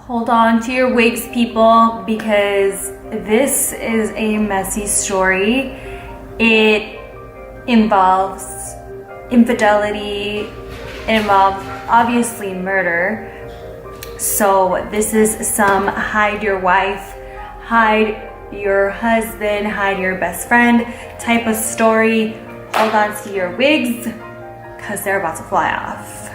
Hold on to your wigs, people, because this is a messy story. It involves infidelity, it involves obviously murder. So this is some hide your wife, hide your husband, hide your best friend type of story. Hold on to your wigs because they're about to fly off.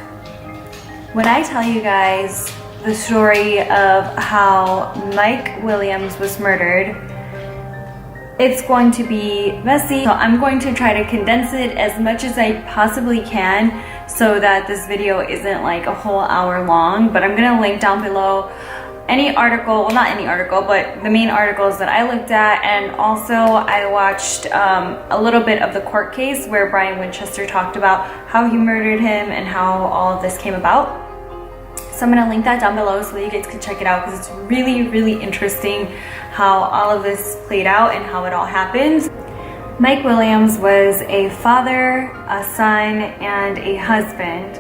When I tell you guys the story of how Mike Williams was murdered, it's going to be messy. So I'm going to try to condense it as much as I possibly can so that this video isn't like a whole hour long, but I'm gonna link down below any article, well not any article, but the main articles that I looked at, and also I watched a little bit of the court case where Brian Winchester talked about how he murdered him and how all of this came about. So I'm gonna link that down below so that you guys can check it out, because it's really, really interesting how all of this played out and how it all happened. Mike Williams was a father, a son, and a husband.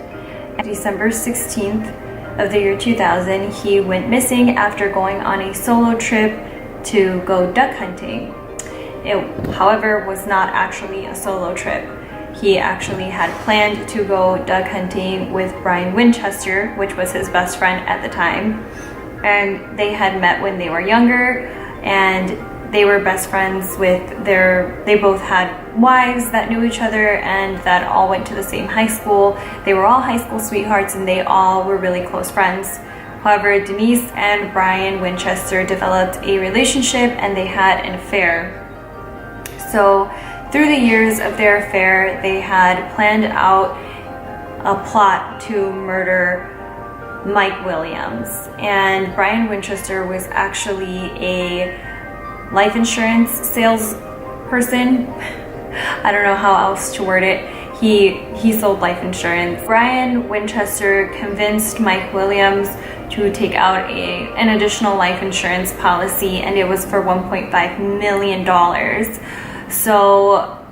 On December 16th of the year 2000, he went missing after going on a solo trip to go duck hunting. It, however, was not actually a solo trip. He actually had planned to go duck hunting with Brian Winchester, which was his best friend at the time. And they had met when they were younger, and they were best friends with they both had wives that knew each other and that all went to the same high school. They were all high school sweethearts and they all were really close friends. However, Denise and Brian Winchester developed a relationship and they had an affair. So through the years of their affair, they had planned out a plot to murder Mike Williams. And Brian Winchester was actually a life insurance salesperson. I don't know how else to word it. He sold life insurance. Brian Winchester convinced Mike Williams to take out an additional life insurance policy, and it was for $1.5 million. So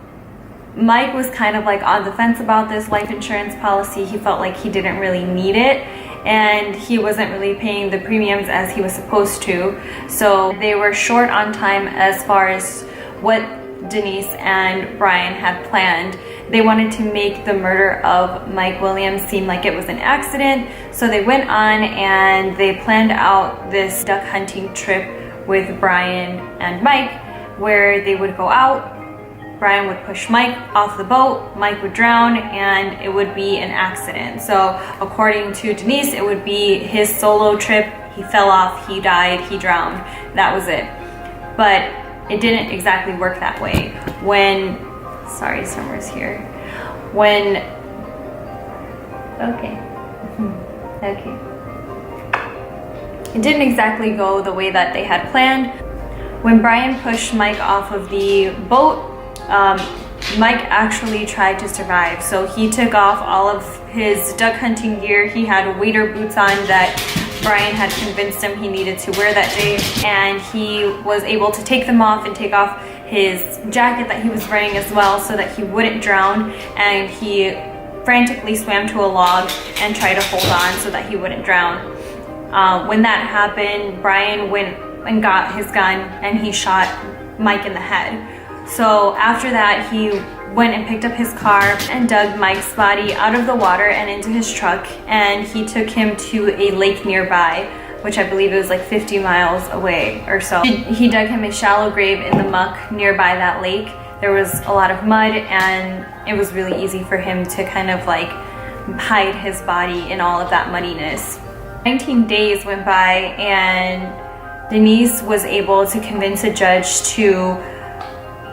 Mike was kind of like on the fence about this life insurance policy. He felt like he didn't really need it, and he wasn't really paying the premiums as he was supposed to. So they were short on time as far as what Denise and Brian had planned. They wanted to make the murder of Mike Williams seem like it was an accident. So they went on and they planned out this duck hunting trip with Brian and Mike, where they would go out. Brian would push Mike off the boat, Mike would drown, and it would be an accident. So according to Denise, it would be his solo trip. He fell off, he died, he drowned. That was it. But it didn't exactly work that way. Sorry, Summer's here. Okay. It didn't exactly go the way that they had planned. When Brian pushed Mike off of the boat, Mike actually tried to survive. So he took off all of his duck hunting gear. He had wader boots on that Brian had convinced him he needed to wear that day, and he was able to take them off and take off his jacket that he was wearing as well so that he wouldn't drown, and he frantically swam to a log and tried to hold on so that he wouldn't drown. When that happened, Brian went and got his gun and he shot Mike in the head. So after that, he went and picked up his car and dug Mike's body out of the water and into his truck, and he took him to a lake nearby, which I believe it was like 50 miles away or so. He dug him a shallow grave in the muck nearby that lake. There was a lot of mud, and it was really easy for him to kind of like hide his body in all of that muddiness. 19 days went by, and Denise was able to convince a judge to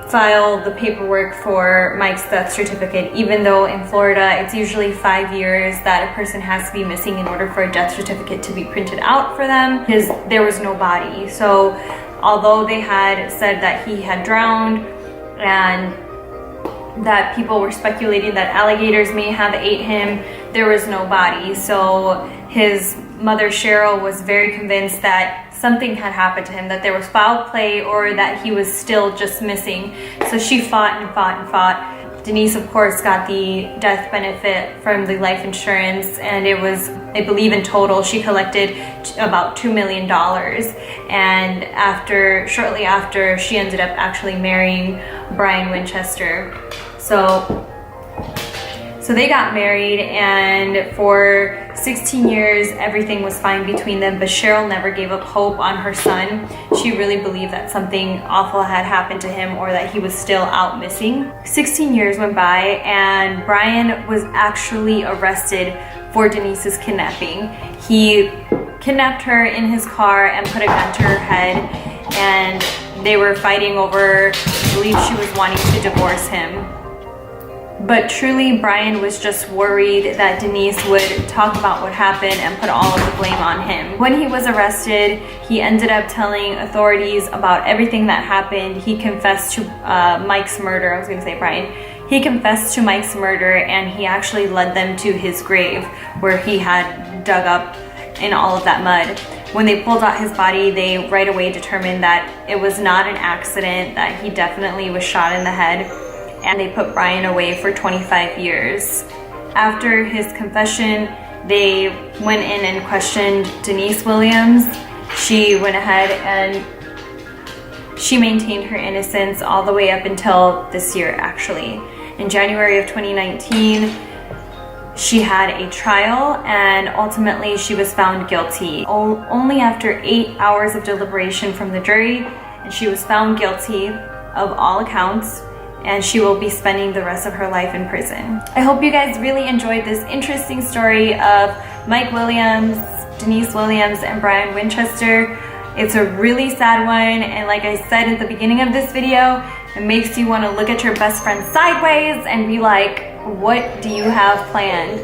file the paperwork for Mike's death certificate, even though in Florida it's usually 5 years that a person has to be missing in order for a death certificate to be printed out for them, because there was no body. So although they had said that he had drowned and that people were speculating that alligators may have ate him, there was no body. So his mother Cheryl was very convinced that something had happened to him, that there was foul play or that he was still just missing. So she fought and fought and fought. Denise, of course, got the death benefit from the life insurance, and it was I believe in total she collected about $2 million. And shortly after, she ended up actually marrying Brian Winchester. So they got married, and for 16 years everything was fine between them, but Cheryl never gave up hope on her son. She really believed that something awful had happened to him, or that he was still out missing. 16 years went by, and Brian was actually arrested for Denise's kidnapping. He kidnapped her in his car and put a gun to her head, and they were fighting over, I believe she was wanting to divorce him. But truly, Brian was just worried that Denise would talk about what happened and put all of the blame on him. When he was arrested, he ended up telling authorities about everything that happened. He confessed to Mike's murder. I was gonna say Brian. He confessed to Mike's murder, and he actually led them to his grave, where he had dug up in all of that mud. When they pulled out his body, they right away determined that it was not an accident, that he definitely was shot in the head. And they put Brian away for 25 years. After his confession, they went in and questioned Denise Williams. She went ahead and she maintained her innocence all the way up until this year, actually. In January of 2019, she had a trial, and ultimately she was found guilty. Only after 8 hours of deliberation from the jury, and she was found guilty of all accounts, and she will be spending the rest of her life in prison. I hope you guys really enjoyed this interesting story of Mike Williams, Denise Williams, and Brian Winchester. It's a really sad one, and like I said at the beginning of this video, it makes you want to look at your best friend sideways and be like, what do you have planned?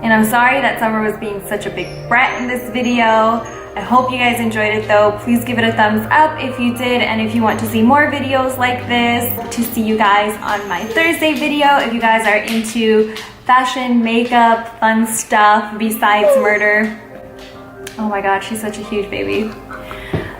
And I'm sorry that Summer was being such a big brat in this video. I hope you guys enjoyed it though. Please give it a thumbs up if you did, and if you want to see more videos like this, to see you guys on my Thursday video. If you guys are into fashion, makeup, fun stuff besides murder. Oh my god, she's such a huge baby.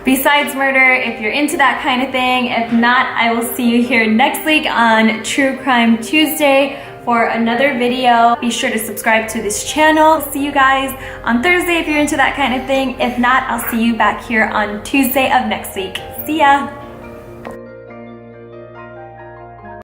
Besides murder, if you're into that kind of thing. If not, I will see you here next week on True Crime Tuesday for another video. Be sure to subscribe to this channel. See you guys on Thursday if you're into that kind of thing. If not, I'll see you back here on Tuesday of next week. See ya!